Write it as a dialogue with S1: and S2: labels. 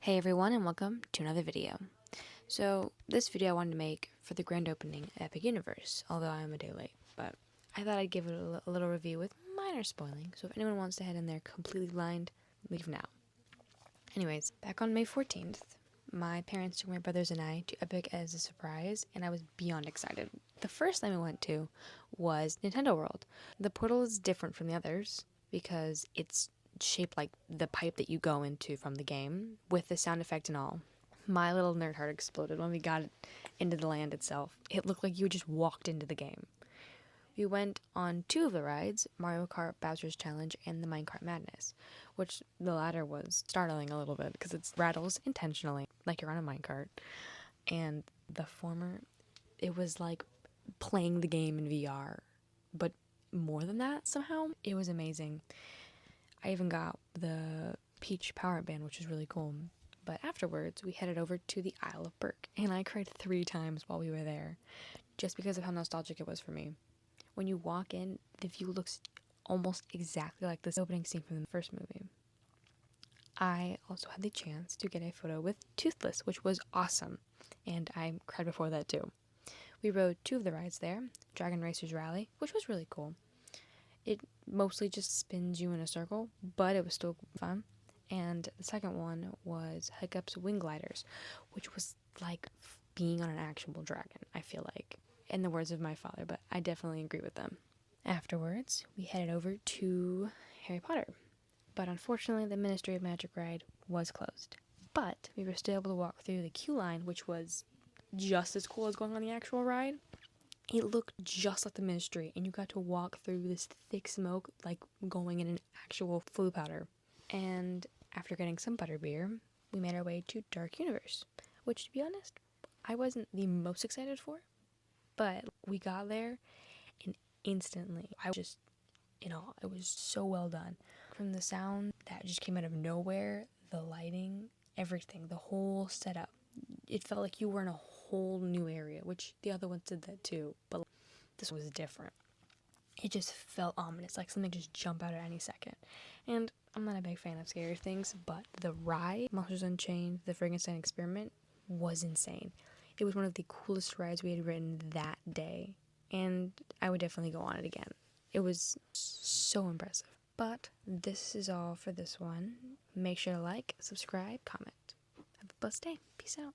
S1: Hey everyone, and welcome to another video. So this video I wanted to make for the grand opening of Epic Universe, although I am a day late, but I thought I'd give it a little review with minor spoiling, so if anyone wants to head in there completely blind, leave now. Anyways, back on May 14th, my parents took my brothers and I to Epic as a surprise, and I was beyond excited. The first thing we went to was Nintendo World. The portal is different from the others because it's shaped like the pipe that you go into from the game, with the sound effect and all. My little nerd heart exploded when we got into the land itself. It looked like you just walked into the game. We went on two of the rides, Mario Kart Bowser's Challenge and the Minecart Madness, which the latter was startling a little bit because it rattles intentionally like you're on a minecart. And the former, it was like playing the game in VR, but more than that somehow. It was amazing. I even got the Peach Power Band, which was really cool. But afterwards, we headed over to the Isle of Berk, and I cried 3 times while we were there, just because of how nostalgic it was for me. When you walk in, the view looks almost exactly like this opening scene from the first movie. I also had the chance to get a photo with Toothless, which was awesome, and I cried before that too. We rode 2 of the rides there, Dragon Racer's Rally, which was really cool. It mostly just spins you in a circle, but it was still fun. And the second one was Hiccup's Wing Gliders, which was like being on an actual dragon, I feel like. In the words of my father, but I definitely agree with them. Afterwards, we headed over to Harry Potter. But unfortunately, the Ministry of Magic ride was closed. But we were still able to walk through the queue line, which was just as cool as going on the actual ride. It looked just like the Ministry, and you got to walk through this thick smoke like going in an actual flue powder. And after getting some butterbeer, we made our way to Dark Universe, which, to be honest, I wasn't the most excited for. But we got there, and instantly, I just, it was so well done. From the sound that just came out of nowhere, the lighting, everything, the whole setup. It felt like you were in a whole new area, which the other ones did that too, but this was different. It just felt ominous, like something just jumped out at any second. And I'm not a big fan of scary things, but the ride, Monsters Unchained, the Frankenstein Experiment, was insane. It was one of the coolest rides we had ridden that day, and I would definitely go on it again. It was so impressive. But this is all for this one. Make sure to like, subscribe, comment. Have a blessed day. Peace out.